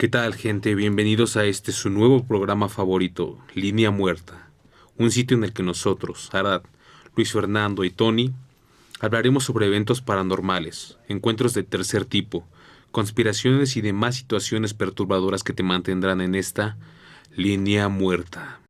¿Qué tal, gente? Bienvenidos a este su nuevo programa favorito, Línea Muerta, un sitio en el que nosotros, Arad, Luis Fernando y Tony, hablaremos sobre eventos paranormales, encuentros de tercer tipo, conspiraciones y demás situaciones perturbadoras que te mantendrán en esta Línea Muerta.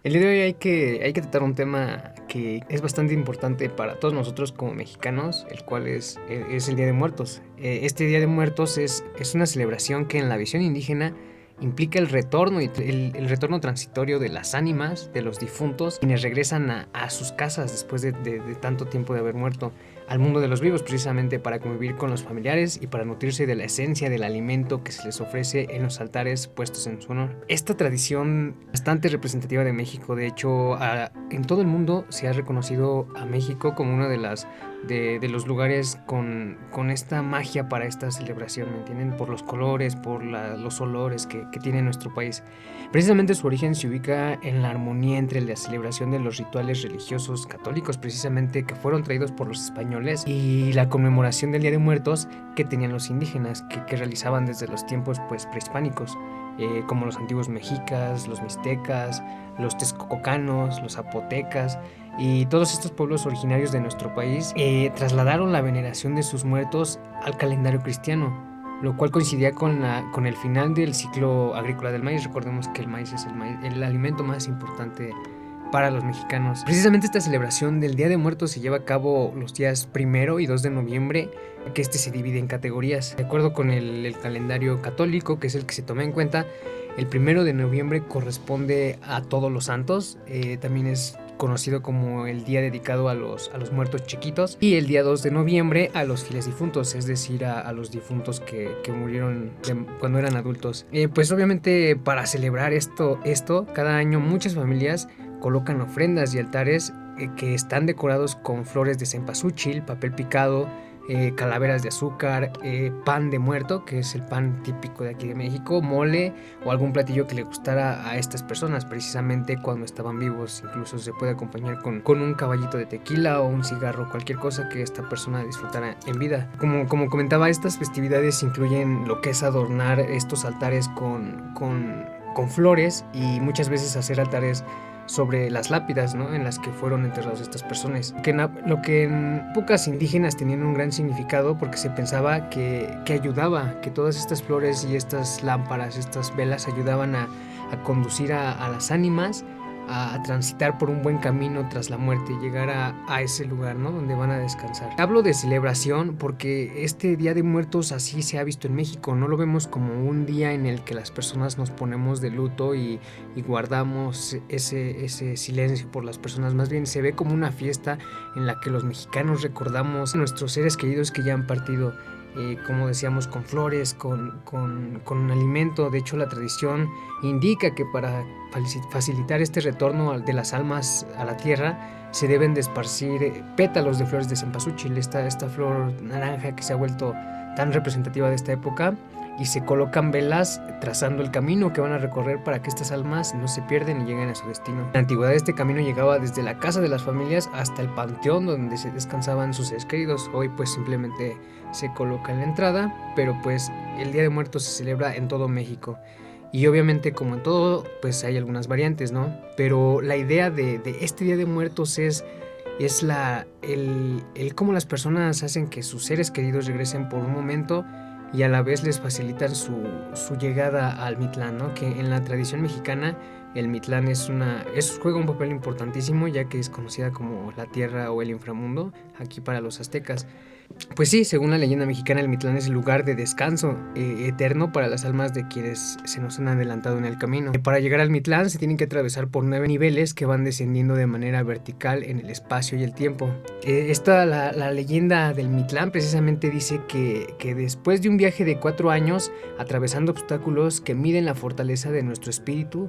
El día de hoy hay que tratar un tema que es bastante importante para todos nosotros como mexicanos, el cual es el Día de Muertos. Este Día de Muertos es una celebración que en la visión indígena implica el retorno y el retorno transitorio de las ánimas de los difuntos, quienes regresan a sus casas después de tanto tiempo de haber muerto, al mundo de los vivos, precisamente para convivir con los familiares y para nutrirse de la esencia del alimento que se les ofrece en los altares puestos en su honor. Esta tradición bastante representativa de México, de hecho, en todo el mundo se ha reconocido a México como uno de los lugares con esta magia para esta celebración, ¿me entienden? Por los colores, por los olores que tiene nuestro país. Precisamente su origen se ubica en la armonía entre la celebración de los rituales religiosos católicos, precisamente que fueron traídos por los españoles, y la conmemoración del Día de Muertos que tenían los indígenas, que realizaban desde los tiempos pues prehispánicos, como los antiguos mexicas, los mixtecas, los texcocanos, los zapotecas y todos estos pueblos originarios de nuestro país trasladaron la veneración de sus muertos al calendario cristiano, lo cual coincidía con el final del ciclo agrícola del maíz. Recordemos que el maíz es el alimento más importante para los mexicanos. Precisamente esta celebración del Día de Muertos se lleva a cabo los días 1 y 2 de noviembre, que este se divide en categorías. De acuerdo con el calendario católico, que es el que se toma en cuenta, el 1 de noviembre corresponde a Todos los Santos, también es conocido como el día dedicado a los muertos chiquitos, y el día 2 de noviembre a los fieles difuntos, es decir, a los difuntos que murieron cuando eran adultos. Pues obviamente para celebrar esto, cada año muchas familias colocan ofrendas y altares que están decorados con flores de cempasúchil, papel picado, calaveras de azúcar, pan de muerto, que es el pan típico de aquí de México, mole o algún platillo que le gustara a estas personas precisamente cuando estaban vivos. Incluso se puede acompañar con un caballito de tequila o un cigarro, cualquier cosa que esta persona disfrutara en vida. Como comentaba, estas festividades incluyen lo que es adornar estos altares con flores, y muchas veces hacer altares sobre las lápidas, ¿no?, en las que fueron enterradas estas personas. Lo que en épocas indígenas tenían un gran significado, porque se pensaba que ayudaba, que todas estas flores y estas lámparas, estas velas ayudaban a conducir a las ánimas a transitar por un buen camino tras la muerte y llegar a ese lugar, ¿no?, donde van a descansar. Hablo de celebración porque este Día de Muertos así se ha visto en México. No lo vemos como un día en el que las personas nos ponemos de luto y guardamos ese silencio por las personas. Más bien se ve como una fiesta en la que los mexicanos recordamos a nuestros seres queridos que ya han partido, como decíamos, con flores, con alimento. De hecho, la tradición indica que para facilitar este retorno de las almas a la tierra se deben de esparcir pétalos de flores de cempasúchil, esta flor naranja que se ha vuelto tan representativa de esta época, y se colocan velas trazando el camino que van a recorrer para que estas almas no se pierden y lleguen a su destino. En la antigüedad este camino llegaba desde la casa de las familias hasta el panteón donde se descansaban sus seres queridos. Hoy pues simplemente se coloca en la entrada, pero pues el Día de Muertos se celebra en todo México. Y obviamente, como en todo, pues hay algunas variantes, ¿no? Pero la idea de este Día de Muertos es el cómo las personas hacen que sus seres queridos regresen por un momento, y a la vez les facilitan su llegada al Mictlán, ¿no? Que en la tradición mexicana el Mictlán juega un papel importantísimo, ya que es conocida como la tierra o el inframundo aquí para los aztecas. Pues sí, según la leyenda mexicana, el Mictlán es el lugar de descanso eterno para las almas de quienes se nos han adelantado en el camino. Para llegar al Mictlán se tienen que atravesar por 9 niveles que van descendiendo de manera vertical en el espacio y el tiempo. La leyenda del Mictlán precisamente dice que después de un viaje de 4 años, atravesando obstáculos que miden la fortaleza de nuestro espíritu,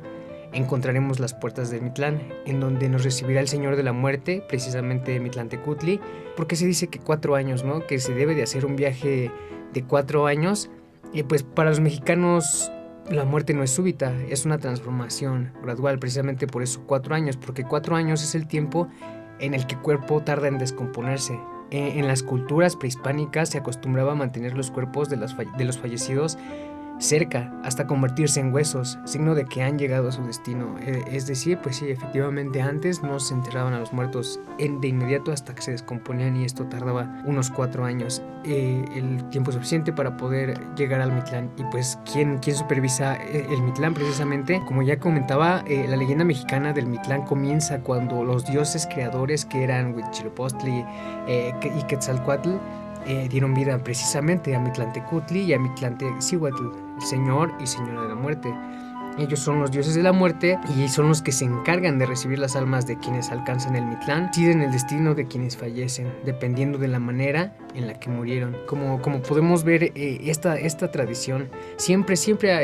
encontraremos las puertas del Mictlán, en donde nos recibirá el Señor de la Muerte, precisamente Mictlantecutli, porque se dice que 4 años, ¿no?, que se debe de hacer un viaje de 4 años, y pues para los mexicanos la muerte no es súbita, es una transformación gradual, precisamente por eso 4 años, porque 4 años es el tiempo en el que el cuerpo tarda en descomponerse. En las culturas prehispánicas se acostumbraba a mantener los cuerpos de los fallecidos cerca hasta convertirse en huesos, signo de que han llegado a su destino. Es decir, pues sí, efectivamente antes no se enterraban a los muertos de inmediato hasta que se descomponían, y esto tardaba unos 4 años, el tiempo suficiente para poder llegar al Mictlán. Y pues ¿quién supervisa el Mictlán? Precisamente, como ya comentaba, la leyenda mexicana del Mictlán comienza cuando los dioses creadores, que eran Huitzilopochtli y Quetzalcóatl, dieron vida precisamente a Mictlantecutli y a Mictlantecíhuatl, el señor y señora de la muerte. Ellos son los dioses de la muerte y son los que se encargan de recibir las almas de quienes alcanzan el Mictlán. Deciden el destino de quienes fallecen, dependiendo de la manera en la que murieron. Como podemos ver, esta tradición, siempre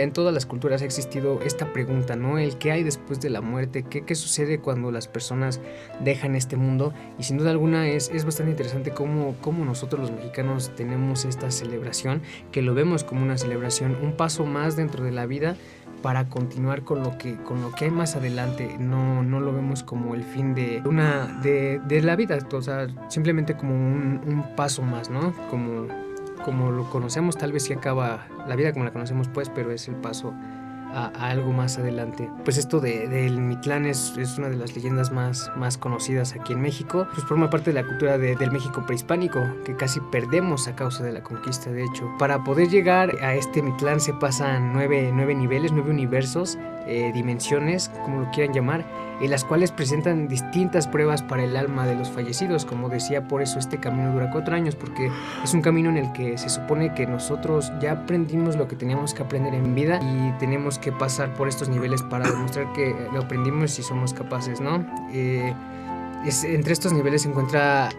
en todas las culturas ha existido esta pregunta, ¿no? El qué hay después de la muerte, qué sucede cuando las personas dejan este mundo. Y sin duda alguna es bastante interesante cómo nosotros los mexicanos tenemos esta celebración, que lo vemos como una celebración, un paso más dentro de la vida, para continuar con lo que hay más adelante. No lo vemos como el fin de la vida, o sea, simplemente como un paso más, ¿no? Como lo conocemos, tal vez sí acaba la vida como la conocemos, pues, pero es el paso a algo más adelante. Pues esto del Mictlán es una de las leyendas más conocidas aquí en México. Pues forma parte de la cultura del México prehispánico, que casi perdemos a causa de la conquista. De hecho, para poder llegar a este Mictlán se pasan 9 niveles, 9 universos, dimensiones, como lo quieran llamar, en las cuales presentan distintas pruebas para el alma de los fallecidos. Como decía, por eso este camino dura 4 años, porque es un camino en el que se supone que nosotros ya aprendimos lo que teníamos que aprender en vida y tenemos que pasar por estos niveles para demostrar que lo aprendimos y somos capaces, ¿no? Entre estos niveles se encuentra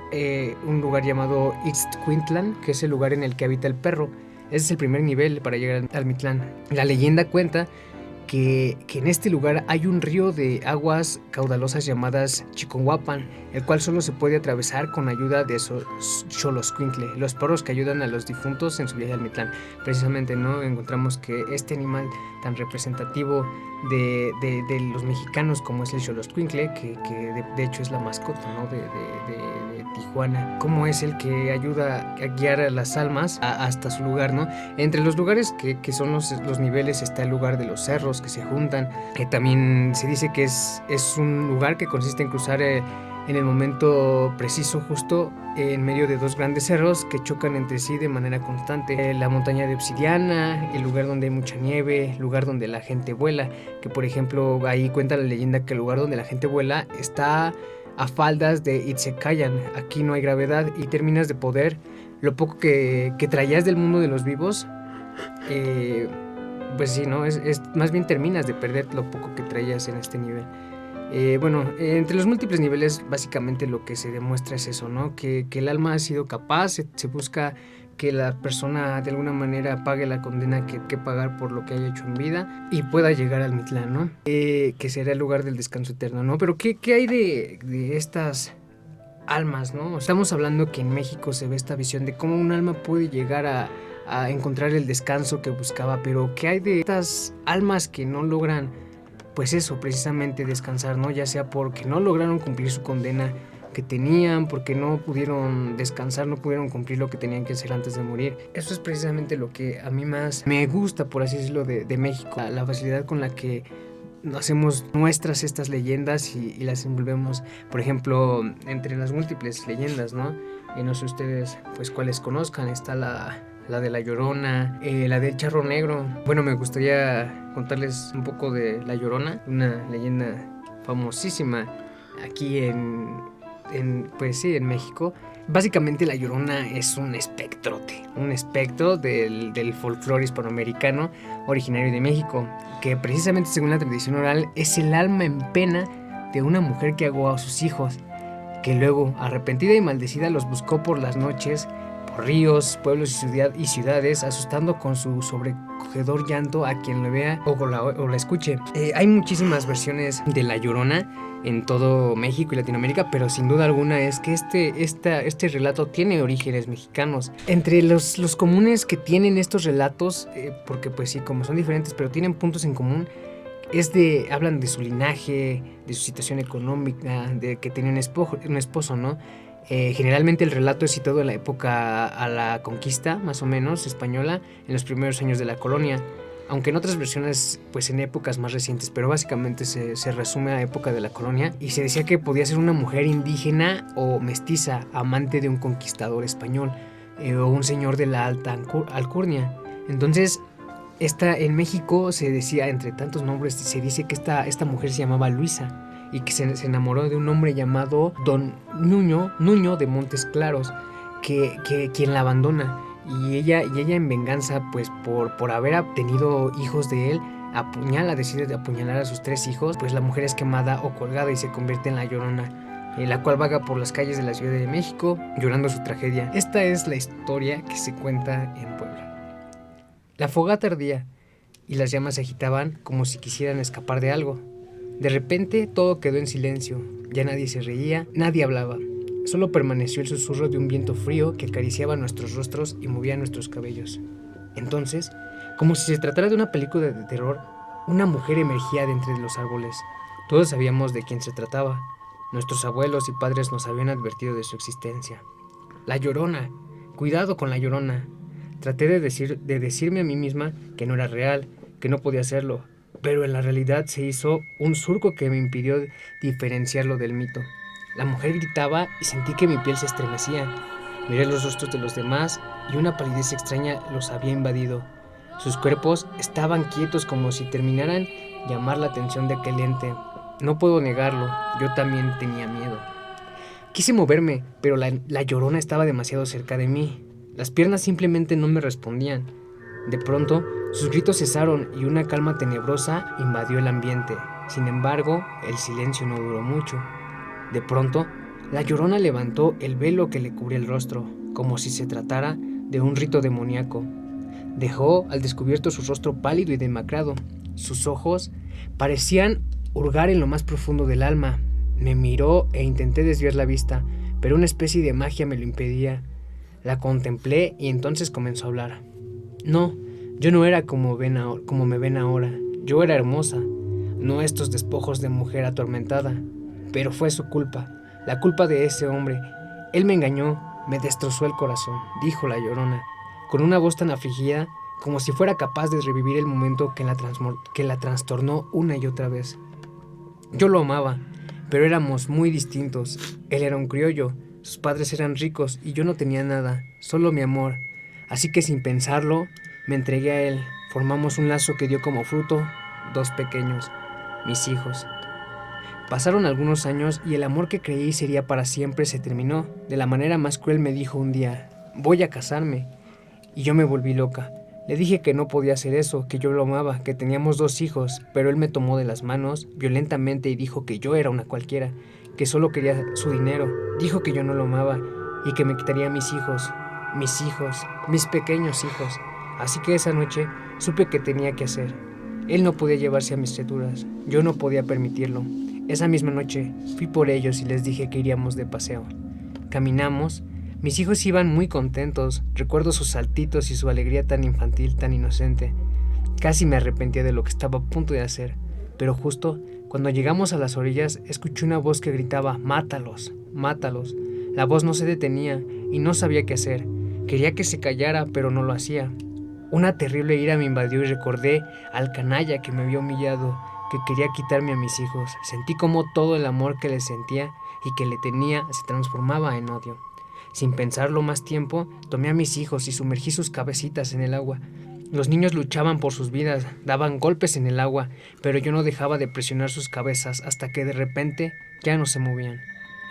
un lugar llamado Ixtquintlan, que es el lugar en el que habita el perro. Ese es el primer nivel para llegar al Mictlán. La leyenda cuenta que en este lugar hay un río de aguas caudalosas llamadas Chiconhuapan, el cual solo se puede atravesar con ayuda de Xoloscuincle, los perros que ayudan a los difuntos en su viaje al Mictlán. Precisamente, ¿no?, encontramos que este animal tan representativo de los mexicanos como es el Xoloscuincle, que de hecho es la mascota, ¿no?, de Tijuana, como es el que ayuda a guiar a las almas hasta su lugar, ¿no? Entre los lugares que son los niveles está el lugar de los cerros que se juntan. También se dice que es un lugar que consiste en cruzar en el momento preciso, justo en medio de 2 grandes cerros que chocan entre sí de manera constante. La montaña de obsidiana, el lugar donde hay mucha nieve, el lugar donde la gente vuela, que por ejemplo ahí cuenta la leyenda que el lugar donde la gente vuela está a faldas de Itzecayan. Aquí no hay gravedad y terminas de poder lo poco que traías del mundo de los vivos. Pues sí, ¿no? Es más bien terminas de perder lo poco que traías en este nivel. Entre los múltiples niveles básicamente lo que se demuestra es eso, ¿no? Que el alma ha sido capaz, se busca que la persona de alguna manera pague la condena que pagar por lo que haya hecho en vida y pueda llegar al Mictlán, ¿no? Que será el lugar del descanso eterno, ¿no? Pero ¿qué hay de estas almas, ¿no? Estamos hablando que en México se ve esta visión de cómo un alma puede llegar a encontrar el descanso que buscaba, pero ¿qué hay de estas almas que no logran, pues eso, precisamente descansar, ¿no? Ya sea porque no lograron cumplir su condena que tenían, porque no pudieron descansar, no pudieron cumplir lo que tenían que hacer antes de morir. Eso es precisamente lo que a mí más me gusta, por así decirlo, de México, la facilidad con la que hacemos nuestras estas leyendas y las envolvemos. Por ejemplo, entre las múltiples leyendas, ¿no? No sé ustedes pues cuáles conozcan. Está la de La Llorona, la del Charro Negro. Bueno, me gustaría contarles un poco de La Llorona, una leyenda famosísima aquí en México. Básicamente La Llorona es un espectrote, un espectro del folclore hispanoamericano originario de México, que precisamente según la tradición oral es el alma en pena de una mujer que ahogó a sus hijos, que luego, arrepentida y maldecida, los buscó por las noches, por ríos, pueblos y ciudades, asustando con su sobrecogedor llanto a quien lo vea o la escuche. Hay muchísimas versiones de La Llorona en todo México y Latinoamérica, pero sin duda alguna es que este relato tiene orígenes mexicanos. Entre los comunes que tienen estos relatos, porque pues sí, como son diferentes, pero tienen puntos en común, hablan de su linaje, de su situación económica, de que tenían un esposo, ¿no? Generalmente el relato es situado en la época a la conquista, más o menos, española, en los primeros años de la colonia, aunque en otras versiones, pues en épocas más recientes, pero básicamente se resume a época de la colonia, y se decía que podía ser una mujer indígena o mestiza, amante de un conquistador español, o un señor de la alta alcurnia. Entonces, en México se decía, entre tantos nombres, se dice que esta mujer se llamaba Luisa, y que se enamoró de un hombre llamado Don Nuño de Montes Claros, quien la abandona. Y ella en venganza, pues por haber tenido hijos de él, decide apuñalar a sus 3 hijos. Pues la mujer es quemada o colgada y se convierte en la Llorona, la cual vaga por las calles de la Ciudad de México llorando su tragedia. Esta es la historia que se cuenta en Puebla. La fogata ardía y las llamas se agitaban como si quisieran escapar de algo. De repente todo quedó en silencio, ya nadie se reía, nadie hablaba. Solo permaneció el susurro de un viento frío que acariciaba nuestros rostros y movía nuestros cabellos. Entonces, como si se tratara de una película de terror, una mujer emergía de entre los árboles. Todos sabíamos de quién se trataba. Nuestros abuelos y padres nos habían advertido de su existencia. La Llorona. Cuidado con la Llorona. Traté de decirme a mí misma que no era real, que no podía hacerlo, pero en la realidad se hizo un surco que me impidió diferenciarlo del mito. La mujer gritaba y sentí que mi piel se estremecía. Miré los rostros de los demás y una palidez extraña los había invadido. Sus cuerpos estaban quietos como si terminaran llamar la atención de aquel ente. No puedo negarlo, yo también tenía miedo. Quise moverme, pero la Llorona estaba demasiado cerca de mí. Las piernas simplemente no me respondían. De pronto, sus gritos cesaron y una calma tenebrosa invadió el ambiente. Sin embargo, el silencio no duró mucho. De pronto, la Llorona levantó el velo que le cubría el rostro, como si se tratara de un rito demoníaco. Dejó al descubierto su rostro pálido y demacrado. Sus ojos parecían hurgar en lo más profundo del alma. Me miró e intenté desviar la vista, pero una especie de magia me lo impedía. La contemplé y entonces comenzó a hablar. No, yo no era como me ven ahora. Yo era hermosa, no estos despojos de mujer atormentada. Pero fue su culpa, la culpa de ese hombre. Él me engañó, me destrozó el corazón, dijo la Llorona, con una voz tan afligida como si fuera capaz de revivir el momento que la trastornó una y otra vez. Yo lo amaba, pero éramos muy distintos. Él era un criollo, sus padres eran ricos y yo no tenía nada, solo mi amor. Así que sin pensarlo, me entregué a él. Formamos un lazo que dio como fruto 2 pequeños, mis hijos. Pasaron algunos años y el amor que creí sería para siempre se terminó. De la manera más cruel me dijo un día, voy a casarme. Y yo me volví loca. Le dije que no podía hacer eso, que yo lo amaba, que teníamos 2 hijos, pero él me tomó de las manos violentamente y dijo que yo era una cualquiera, que solo quería su dinero. Dijo que yo no lo amaba y que me quitaría mis hijos, mis pequeños hijos. Así que esa noche supe que tenía que hacer. Él no podía llevarse a mis criaturas, yo no podía permitirlo. Esa misma noche fui por ellos y les dije que iríamos de paseo. Caminamos. Mis hijos iban muy contentos, recuerdo sus saltitos y su alegría tan infantil, tan inocente. Casi me arrepentía de lo que estaba a punto de hacer, pero justo cuando llegamos a las orillas escuché una voz que gritaba, mátalos, mátalos. La voz no se detenía y no sabía qué hacer. Quería que se callara, pero no lo hacía. Una terrible ira me invadió y recordé al canalla que me había humillado, que quería quitarme a mis hijos. Sentí como todo el amor que le sentía y que le tenía se transformaba en odio. Sin pensarlo más tiempo, tomé a mis hijos y sumergí sus cabecitas en el agua. Los niños luchaban por sus vidas, daban golpes en el agua, pero yo no dejaba de presionar sus cabezas hasta que de repente ya no se movían.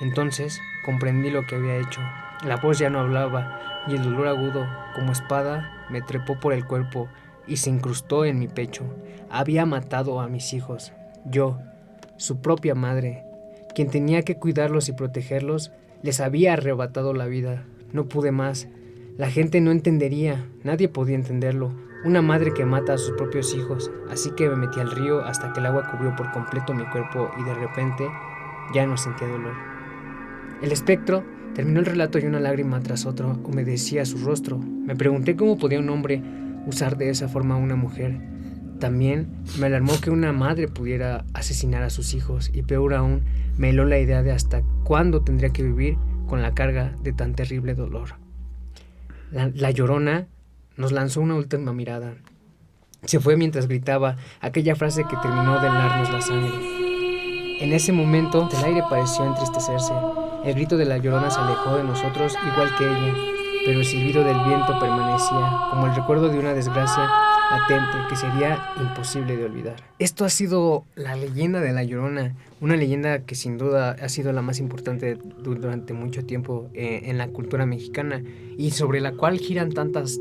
Entonces comprendí lo que había hecho. La voz ya no hablaba y el dolor agudo, como espada, me trepó por el cuerpo y se incrustó en mi pecho. Había matado a mis hijos. Yo, su propia madre, quien tenía que cuidarlos y protegerlos, les había arrebatado la vida. No pude más. La gente no entendería, nadie podía entenderlo. Una madre que mata a sus propios hijos. Así que me metí al río hasta que el agua cubrió por completo mi cuerpo y de repente ya no sentía dolor. El espectro terminó el relato y una lágrima tras otra humedecía su rostro. Me pregunté cómo podía un hombre usar de esa forma a una mujer. También me alarmó que una madre pudiera asesinar a sus hijos y peor aún, me heló la idea de hasta cuándo tendría que vivir con la carga de tan terrible dolor. La Llorona nos lanzó una última mirada. Se fue mientras gritaba aquella frase que terminó de helarnos la sangre. En ese momento el aire pareció entristecerse. El grito de la Llorona se alejó de nosotros igual que ella, pero el silbido del viento permanecía, como el recuerdo de una desgracia latente que sería imposible de olvidar. Esto ha sido la leyenda de la Llorona, una leyenda que sin duda ha sido la más importante durante mucho tiempo en la cultura mexicana, y sobre la cual giran tantas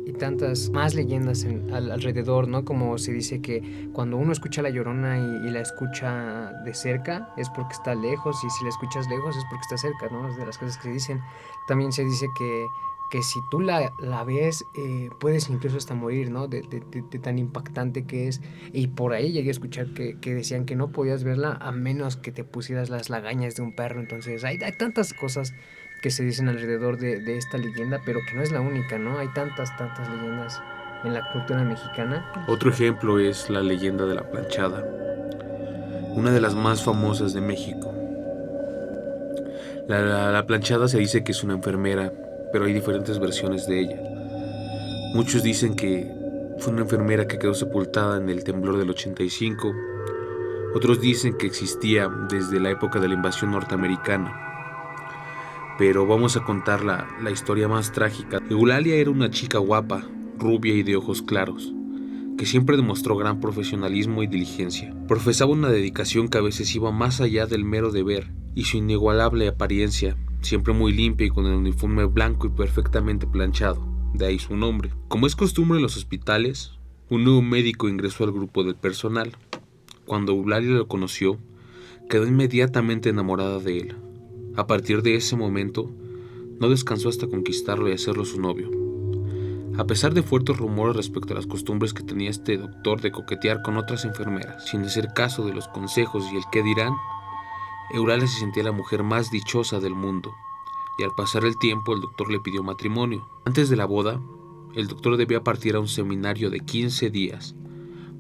y tantas más leyendas alrededor, ¿no? Como se dice que cuando uno escucha la Llorona y la escucha de cerca es porque está lejos, y si la escuchas lejos es porque está cerca, ¿no? Es de las cosas que se dicen. También se dice que si tú la ves, puedes incluso hasta morir, ¿no? De tan impactante que es. Y por ahí llegué a escuchar que decían que no podías verla a menos que te pusieras las lagañas de un perro. Entonces hay tantas cosas que se dicen alrededor de esta leyenda, pero que no es la única, ¿no? Hay tantas leyendas en la cultura mexicana. Otro ejemplo es la leyenda de la planchada, una de las más famosas de México. La planchada se dice que es una enfermera, pero hay diferentes versiones de ella. Muchos dicen que fue una enfermera que quedó sepultada en el temblor del 85. Otros dicen que existía desde la época de la invasión norteamericana. Pero vamos a contar la historia más trágica. Eulalia era una chica guapa, rubia y de ojos claros, que siempre demostró gran profesionalismo y diligencia. Profesaba una dedicación que a veces iba más allá del mero deber, y su inigualable apariencia, siempre muy limpia y con el uniforme blanco y perfectamente planchado, de ahí su nombre. Como es costumbre en los hospitales, un nuevo médico ingresó al grupo del personal. Cuando Eulalia lo conoció, quedó inmediatamente enamorada de él. A partir de ese momento, no descansó hasta conquistarlo y hacerlo su novio. A pesar de fuertes rumores respecto a las costumbres que tenía este doctor de coquetear con otras enfermeras, sin hacer caso de los consejos y el qué dirán, Eulalia se sentía la mujer más dichosa del mundo, y al pasar el tiempo el doctor le pidió matrimonio. Antes de la boda, el doctor debía partir a un seminario de 15 días,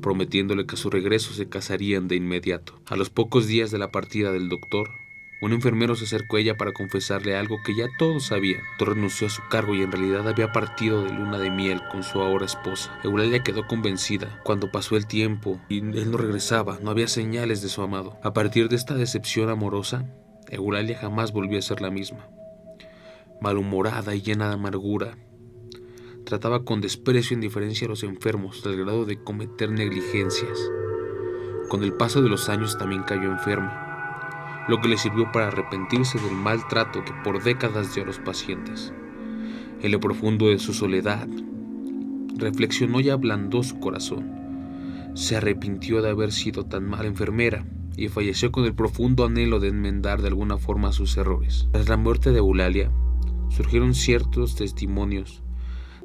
prometiéndole que a su regreso se casarían de inmediato. A los pocos días de la partida del doctor, un enfermero se acercó a ella para confesarle algo que ya todos sabían. El doctor renunció a su cargo y en realidad había partido de luna de miel con su ahora esposa. Eulalia quedó convencida. Cuando pasó el tiempo y él no regresaba, no había señales de su amado. A partir de esta decepción amorosa, Eulalia jamás volvió a ser la misma. Malhumorada y llena de amargura, trataba con desprecio e indiferencia a los enfermos, al grado de cometer negligencias. Con el paso de los años también cayó enferma, lo que le sirvió para arrepentirse del maltrato que por décadas dio a los pacientes. En lo profundo de su soledad, reflexionó y ablandó su corazón. Se arrepintió de haber sido tan mala enfermera y falleció con el profundo anhelo de enmendar de alguna forma sus errores. Tras la muerte de Eulalia, surgieron ciertos testimonios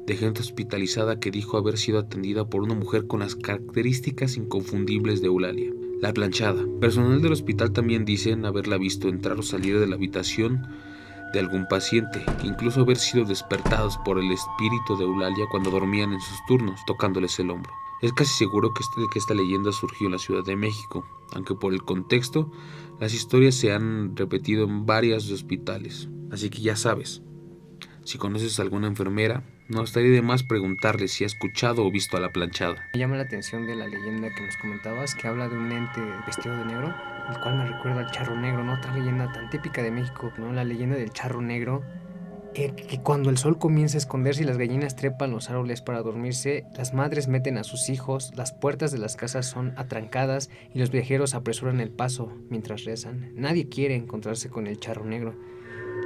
de gente hospitalizada que dijo haber sido atendida por una mujer con las características inconfundibles de Eulalia, la planchada. Personal del hospital también dicen haberla visto entrar o salir de la habitación de algún paciente, incluso haber sido despertados por el espíritu de Eulalia cuando dormían en sus turnos, tocándoles el hombro. Es casi seguro que esta leyenda surgió en la Ciudad de México, aunque por el contexto, las historias se han repetido en varios hospitales. Así que ya sabes, si conoces a alguna enfermera, no estaría de más preguntarle si ha escuchado o visto a la planchada. Me llama la atención de la leyenda que nos comentabas, que habla de un ente vestido de negro, el cual me recuerda al charro negro, ¿no? Otra leyenda tan típica de México, ¿no? La leyenda del charro negro, que cuando el sol comienza a esconderse y las gallinas trepan los árboles para dormirse, las madres meten a sus hijos, las puertas de las casas son atrancadas y los viajeros apresuran el paso mientras rezan. Nadie quiere encontrarse con el charro negro.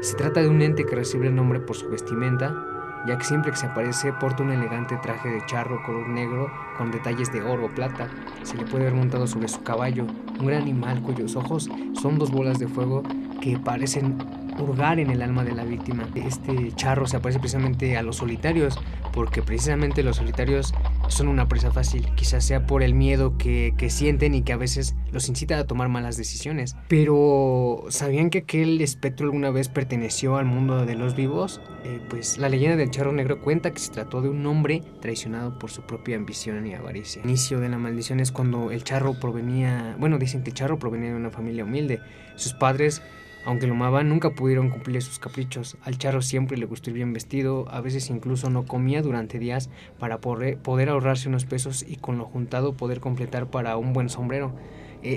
Se trata de un ente que recibe el nombre por su vestimenta, ya que siempre que se aparece porta un elegante traje de charro color negro con detalles de oro o plata. Se le puede ver montado sobre su caballo, un gran animal cuyos ojos son dos bolas de fuego que parecen hurgar en el alma de la víctima. Este charro se aparece precisamente a los solitarios, porque precisamente los solitarios son una presa fácil. Quizás sea por el miedo que sienten y que a veces los incita a tomar malas decisiones. Pero ¿sabían que aquel espectro alguna vez perteneció al mundo de los vivos? Pues la leyenda del charro negro cuenta que se trató de un hombre traicionado por su propia ambición y avaricia. El inicio de la maldición es cuando el charro provenía, dicen que el charro provenía de una familia humilde. Sus padres Aunque lo amaban, nunca pudieron cumplir sus caprichos. Al charro siempre le gustó ir bien vestido, a veces incluso no comía durante días para poder ahorrarse unos pesos y con lo juntado poder completar para un buen sombrero.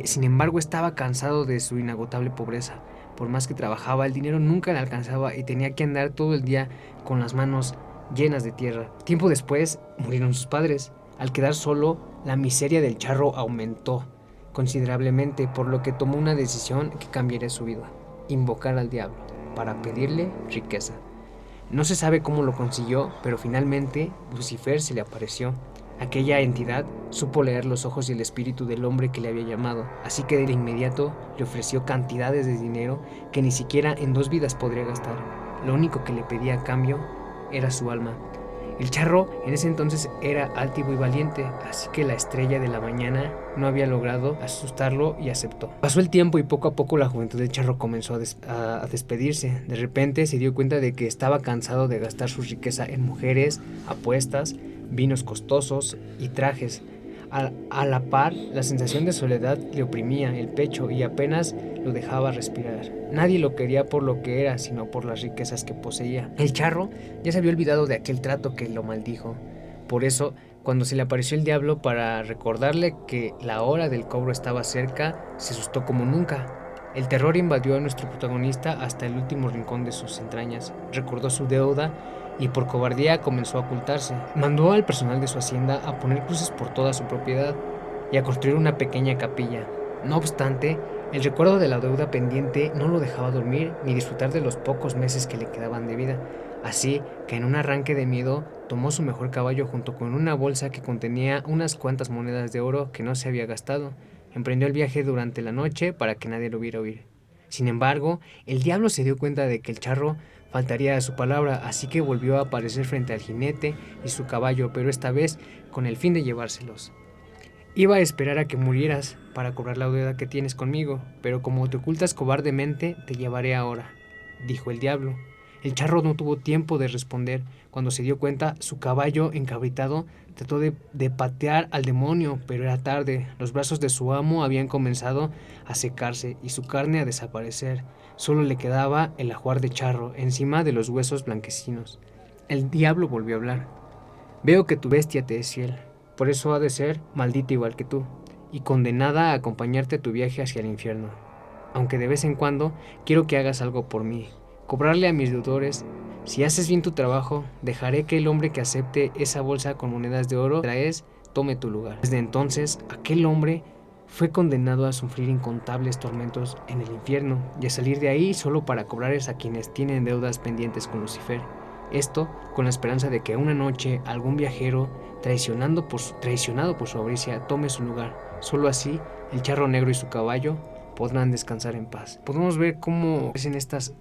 Sin embargo, estaba cansado de su inagotable pobreza. Por más que trabajaba, el dinero nunca le alcanzaba y tenía que andar todo el día con las manos llenas de tierra. Tiempo después murieron sus padres. Al quedar solo, la miseria del charro aumentó considerablemente, por lo que tomó una decisión que cambiaría su vida: invocar al diablo para pedirle riqueza. No se sabe cómo lo consiguió, pero finalmente Lucifer se le apareció. Aquella entidad supo leer los ojos y el espíritu del hombre que le había llamado, así que de inmediato le ofreció cantidades de dinero que ni siquiera en 2 vidas podría gastar. Lo único que le pedía a cambio era su alma. El charro en ese entonces era altivo y valiente, así que la estrella de la mañana no había logrado asustarlo y aceptó. Pasó el tiempo y poco a poco la juventud del charro comenzó a despedirse. De repente se dio cuenta de que estaba cansado de gastar su riqueza en mujeres, apuestas, vinos costosos y trajes. A la par, la sensación de soledad le oprimía el pecho y apenas lo dejaba respirar. Nadie lo quería por lo que era, sino por las riquezas que poseía. El charro ya se había olvidado de aquel trato que lo maldijo. Por eso, cuando se le apareció el diablo para recordarle que la hora del cobro estaba cerca, se asustó como nunca. El terror invadió a nuestro protagonista hasta el último rincón de sus entrañas. Recordó su deuda y por cobardía comenzó a ocultarse. Mandó al personal de su hacienda a poner cruces por toda su propiedad y a construir una pequeña capilla. No obstante, el recuerdo de la deuda pendiente no lo dejaba dormir ni disfrutar de los pocos meses que le quedaban de vida. Así que en un arranque de miedo tomó su mejor caballo junto con una bolsa que contenía unas cuantas monedas de oro que no se había gastado. Emprendió el viaje durante la noche para que nadie lo viera huir. Sin embargo, el diablo se dio cuenta de que el charro faltaría a su palabra, así que volvió a aparecer frente al jinete y su caballo, pero esta vez con el fin de llevárselos. Iba a esperar a que murieras para cobrar la deuda que tienes conmigo, pero como te ocultas cobardemente, te llevaré ahora, dijo el diablo. El charro no tuvo tiempo de responder. Cuando se dio cuenta, su caballo, encabritado, trató de patear al demonio, pero era tarde. Los brazos de su amo habían comenzado a secarse y su carne a desaparecer. Solo le quedaba el ajuar de charro encima de los huesos blanquecinos. El diablo volvió a hablar. Veo que tu bestia te es fiel, por eso ha de ser maldita igual que tú, y condenada a acompañarte a tu viaje hacia el infierno. Aunque de vez en cuando quiero que hagas algo por mí, cobrarle a mis deudores. Si haces bien tu trabajo, dejaré que el hombre que acepte esa bolsa con monedas de oro que traes tome tu lugar. Desde entonces, aquel hombre fue condenado a sufrir incontables tormentos en el infierno y a salir de ahí solo para cobrarles a quienes tienen deudas pendientes con Lucifer. Esto con la esperanza de que una noche algún viajero, traicionado por su avaricia, tome su lugar. Solo así, el charro negro y su caballo podrán descansar en paz. Podemos ver cómo es en estas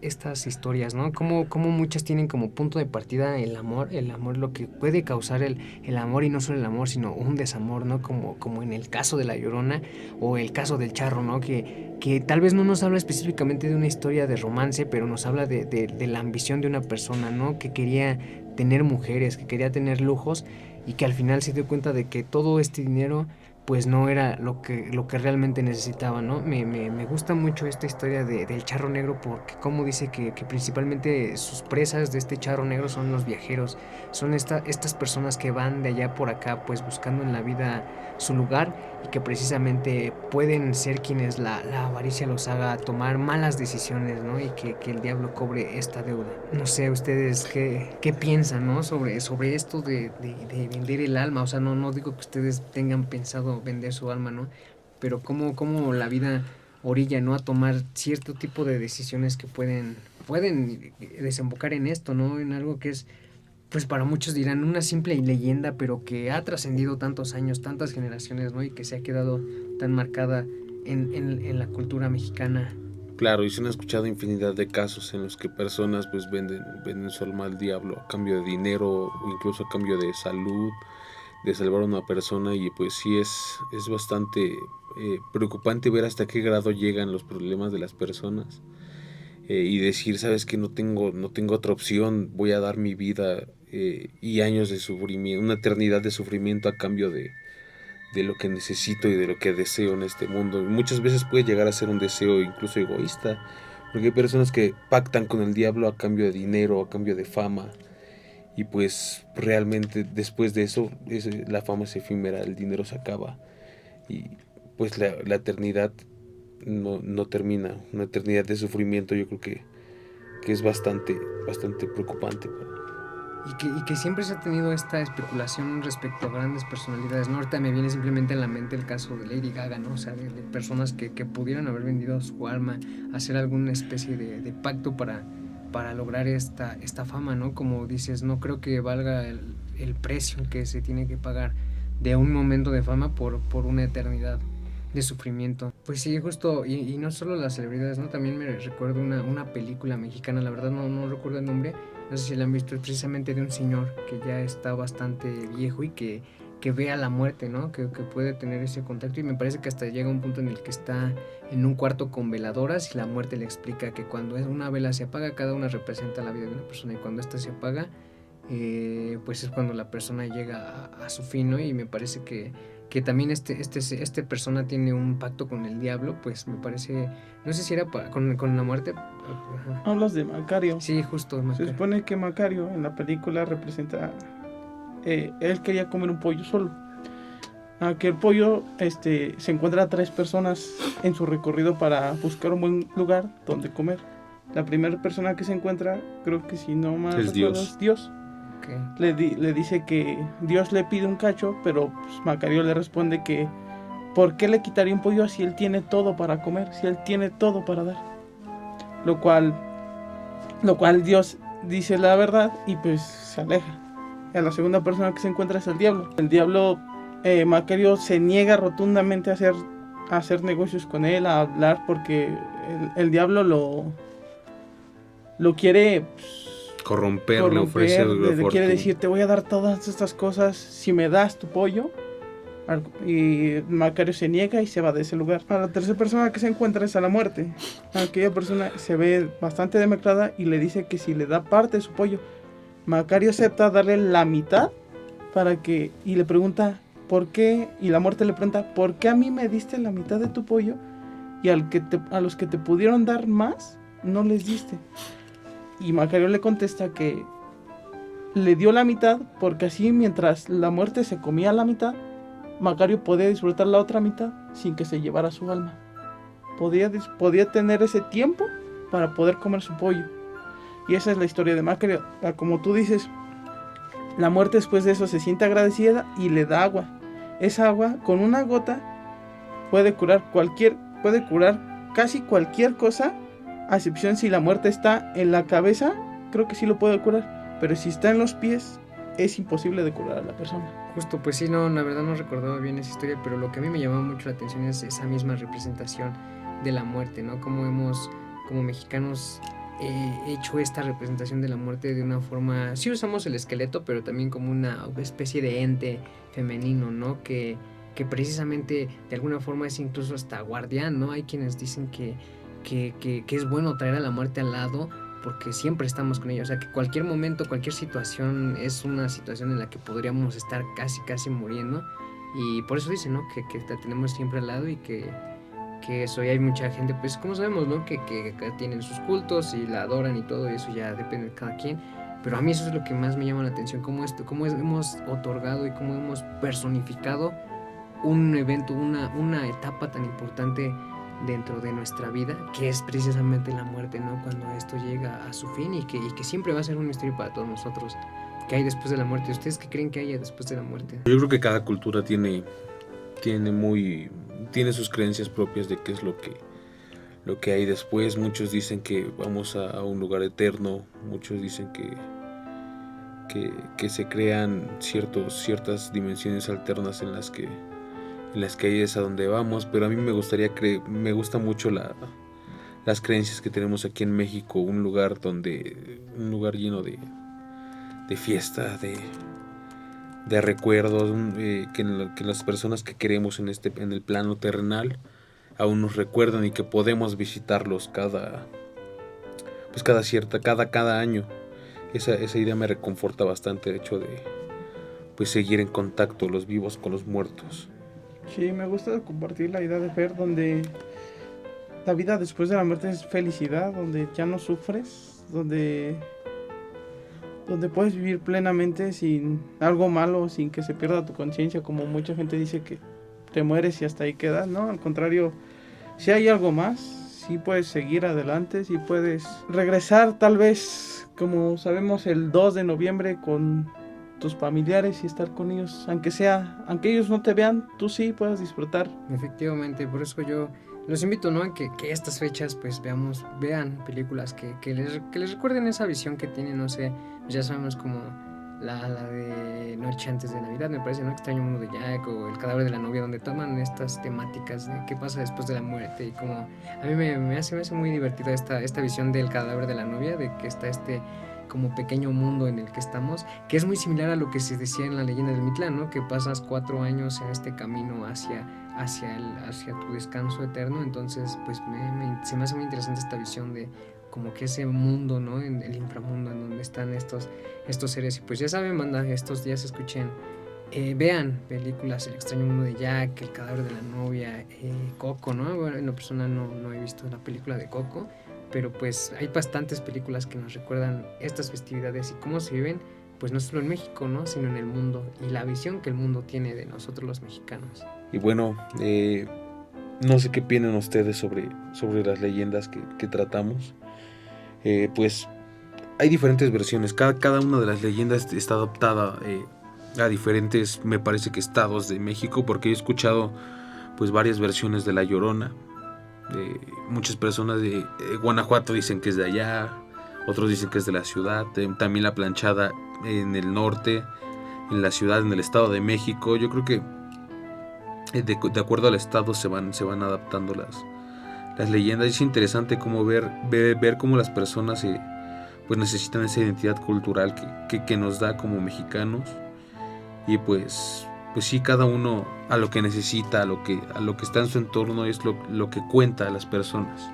historias, ¿no? Cómo muchas tienen como punto de partida el amor, lo que puede causar el amor, y no solo el amor, sino un desamor, ¿no? Como en el caso de La Llorona o el caso del charro, ¿no? Que tal vez no nos habla específicamente de una historia de romance, pero nos habla de la ambición de una persona, ¿no? Que quería tener mujeres, que quería tener lujos y que al final se dio cuenta de que todo este dinero pues no era lo que realmente necesitaba, ¿no? Me gusta mucho esta historia del charro negro, porque como dice que principalmente sus presas de este charro negro son los viajeros, son estas personas que van de allá por acá pues buscando en la vida su lugar, y que precisamente pueden ser quienes la avaricia los haga tomar malas decisiones, ¿no? Y que el diablo cobre esta deuda. No sé, ustedes qué piensan, ¿no? Sobre esto de vender el alma. O sea, no digo que ustedes tengan pensado vender su alma, ¿no? Pero cómo la vida orilla, ¿no? A tomar cierto tipo de decisiones que pueden desembocar en esto, ¿no? En algo que es, pues para muchos dirán una simple leyenda, pero que ha trascendido tantos años, tantas generaciones, ¿no? Y que se ha quedado tan marcada en la cultura mexicana. Claro, y se han escuchado infinidad de casos en los que personas pues venden su alma al diablo a cambio de dinero o incluso a cambio de salud, de salvar a una persona. Y pues sí es bastante preocupante ver hasta qué grado llegan los problemas de las personas, y decir, sabes que no tengo otra opción, voy a dar mi vida y años de sufrimiento, una eternidad de sufrimiento a cambio de lo que necesito y de lo que deseo en este mundo. Muchas veces puede llegar a ser un deseo incluso egoísta, Porque hay personas que pactan con el diablo a cambio de dinero, a cambio de fama. Y pues realmente después de eso, la fama es efímera, el dinero se acaba. Y pues la eternidad no termina. Una eternidad de sufrimiento yo creo que es bastante preocupante. Y que siempre se ha tenido esta especulación respecto a grandes personalidades, ¿no? Ahorita me viene simplemente a la mente el caso de Lady Gaga, ¿no? O sea, de personas que pudieran haber vendido su alma, hacer alguna especie de pacto para lograr esta fama, ¿no? Como dices, no creo que valga el precio que se tiene que pagar de un momento de fama por una eternidad de sufrimiento. Pues sí, justo, y no solo las celebridades, ¿no? También me recuerdo una película mexicana, la verdad no recuerdo el nombre, no sé si la han visto, es precisamente de un señor que ya está bastante viejo y que ve a la muerte, ¿no? Que puede tener ese contacto, y me parece que hasta llega un punto en el que está en un cuarto con veladoras y la muerte le explica que cuando una vela se apaga, cada una representa la vida de una persona, y cuando esta se apaga, pues es cuando la persona llega a su fin, ¿no? Y me parece que también este persona tiene un pacto con el diablo, pues me parece, no sé si era con la muerte. Ajá. Hablas de Macario. Sí, justo, Macario. Se supone que Macario en la película representa, él quería comer un pollo solo. Que el pollo se encuentra a 3 personas en su recorrido para buscar un buen lugar donde comer. La primera persona que se encuentra, creo que si no mal recuerdo, es Dios. Okay. Le dice que Dios le pide un cacho, pero pues, Macario le responde que ¿por qué le quitaría un pollo si él tiene todo para comer, si él tiene todo para dar? Lo cual Dios dice la verdad y pues se aleja. Y a la segunda persona que se encuentra es el diablo. El diablo, Macario se niega rotundamente a hacer negocios con él, a hablar, porque el diablo lo quiere... Pues, corromper, le ofrece le quiere decir, te voy a dar todas estas cosas si me das tu pollo. Y Macario se niega y se va de ese lugar. A la tercera persona que se encuentra es a la muerte. Aquella persona se ve bastante demacrada y le dice que si le da parte de su pollo, Macario acepta darle la mitad y le pregunta ¿por qué? Y la muerte le pregunta ¿por qué a mí me diste la mitad de tu pollo y a los que te pudieron dar más no les diste? Y Macario le contesta que le dio la mitad porque así mientras la muerte se comía la mitad, Macario podía disfrutar la otra mitad sin que se llevara su alma. Podía tener ese tiempo para poder comer su pollo. Y esa es la historia de Macario. Como tú dices, la muerte después de eso se siente agradecida y le da agua. Esa agua con una gota puede curar casi cualquier cosa, a excepción si la muerte está en la cabeza, creo que sí lo puede curar, pero si está en los pies, es imposible de curar a la persona. Justo, pues sí, no, la verdad no recordaba bien esa historia, pero lo que a mí me llamó mucho la atención es esa misma representación de la muerte, ¿no? Como hemos, como mexicanos, hecho esta representación de la muerte de una forma, sí usamos el esqueleto, pero también como una especie de ente femenino, ¿no? Que precisamente de alguna forma es incluso hasta guardián, ¿no? Hay quienes dicen que es bueno traer a la muerte al lado porque siempre estamos con ella, o sea que cualquier momento, cualquier situación es una situación en la que podríamos estar casi muriendo, y por eso dicen, ¿no? Que la tenemos siempre al lado, y que eso, y hay mucha gente, pues como sabemos, ¿no? Que tienen sus cultos y la adoran y todo, y eso ya depende de cada quien, pero a mí eso es lo que más me llama la atención, cómo hemos otorgado y cómo hemos personificado un evento, una etapa tan importante dentro de nuestra vida, que es precisamente la muerte, ¿no? Cuando esto llega a su fin, y que siempre va a ser un misterio para todos nosotros. ¿Qué hay después de la muerte? ¿Ustedes qué creen que haya después de la muerte? Yo creo que cada cultura tiene sus creencias propias de qué es lo que hay después. Muchos dicen que vamos a un lugar eterno, muchos dicen que se crean ciertas dimensiones alternas en las que ahí es a donde vamos, pero a mí me gusta mucho las creencias que tenemos aquí en México, un lugar lleno de fiesta, de recuerdos, que las personas que queremos en el plano terrenal aún nos recuerdan, y que podemos visitarlos cada año. Esa idea me reconforta bastante, el hecho de pues seguir en contacto los vivos con los muertos. Sí, me gusta compartir la idea de Fer, donde la vida después de la muerte es felicidad, donde ya no sufres, donde puedes vivir plenamente sin algo malo, sin que se pierda tu conciencia, como mucha gente dice que te mueres y hasta ahí quedas, ¿no? Al contrario, si hay algo más, sí puedes seguir adelante, sí puedes regresar tal vez, como sabemos, el 2 de noviembre con tus familiares y estar con ellos, aunque ellos no te vean, tú sí puedas disfrutar. Efectivamente, por eso yo los invito, ¿no? A que estas fechas pues vean películas que les recuerden esa visión que tienen, no sé, ya sabemos como la de Noche antes de Navidad, me parece, ¿no? Extraño mundo de Jack, o El cadáver de la novia, donde toman estas temáticas de qué pasa después de la muerte, y como a mí me hace muy divertida esta visión del cadáver de la novia, de que está como pequeño mundo en el que estamos, que es muy similar a lo que se decía en la leyenda del Mictlán, ¿no? Que pasas 4 años en este camino hacia tu descanso eterno. Entonces pues se me hace muy interesante esta visión de como que ese mundo, ¿no? En el inframundo, en donde están estos seres. Y pues ya saben, banda, estos días escuchen, vean películas, El extraño mundo de Jack, El cadáver de la novia, Coco, ¿no? Bueno, en lo personal no he visto la película de Coco, pero pues hay bastantes películas que nos recuerdan estas festividades y cómo se viven, pues no solo en México, ¿no? Sino en el mundo, y la visión que el mundo tiene de nosotros los mexicanos. Y bueno, no sé qué opinan ustedes sobre las leyendas que tratamos. Pues hay diferentes versiones, cada una de las leyendas está adaptada a diferentes, me parece que estados de México, porque he escuchado pues varias versiones de La Llorona. Muchas personas de Guanajuato dicen que es de allá, otros dicen que es de la ciudad, también La Planchada en el norte, en la ciudad, en el estado de México. Yo creo que de acuerdo al estado se van adaptando las leyendas. Es interesante como ver cómo las personas pues necesitan esa identidad cultural que nos da como mexicanos, y pues sí, cada uno a lo que necesita, a lo que está en su entorno, es lo que cuenta a las personas.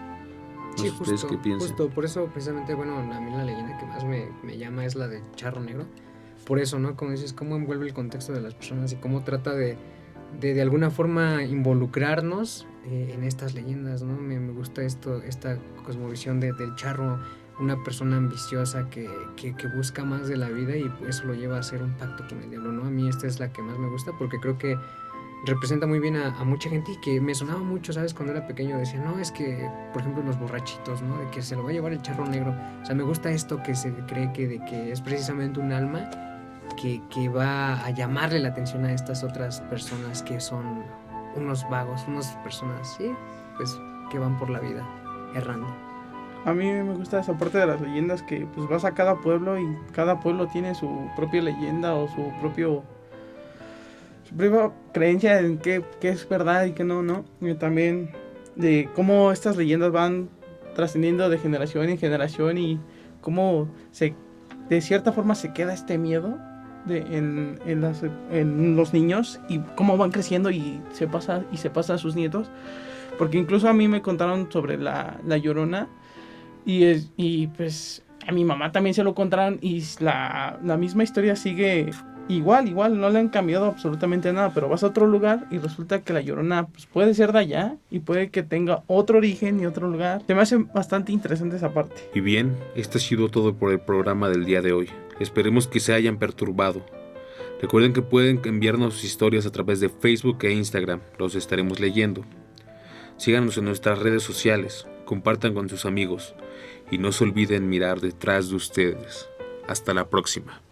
No Sí, sé ustedes qué piensan. justo, por eso precisamente, bueno, a mí la leyenda que más me llama es la de Charro Negro. Por eso, ¿no? Como dices, cómo envuelve el contexto de las personas y cómo trata de alguna forma involucrarnos en estas leyendas, ¿no? Me gusta esta cosmovisión del charro, una persona ambiciosa que busca más de la vida, y eso lo lleva a hacer un pacto con el diablo, ¿no? A mí esta es la que más me gusta, porque creo que representa muy bien a mucha gente, y que me sonaba mucho, ¿sabes? Cuando era pequeño decía, no, es que, por ejemplo, los borrachitos, ¿no? De que se lo va a llevar el charro negro. O sea, me gusta esto que se cree de que es precisamente un alma que va a llamarle la atención a estas otras personas que son unos vagos, unas personas, sí, pues que van por la vida errando. A mí me gusta esa parte de las leyendas, que pues vas a cada pueblo y cada pueblo tiene su propia leyenda o su propia creencia en qué es verdad y qué no. Y también de cómo estas leyendas van trascendiendo de generación en generación, y cómo de cierta forma se queda este miedo en los niños, y cómo van creciendo y se pasa a sus nietos. Porque incluso a mí me contaron sobre la Llorona, y pues a mi mamá también se lo contaron, y la misma historia sigue igual, no le han cambiado absolutamente nada. Pero vas a otro lugar y resulta que la Llorona pues puede ser de allá, y puede que tenga otro origen y otro lugar. Se me hace bastante interesante esa parte. Y bien, esto ha sido todo por el programa del día de hoy. Esperemos que se hayan perturbado. Recuerden que pueden enviarnos sus historias a través de Facebook e Instagram. Los estaremos leyendo. Síganos en nuestras redes sociales, compartan con sus amigos y no se olviden mirar detrás de ustedes. Hasta la próxima.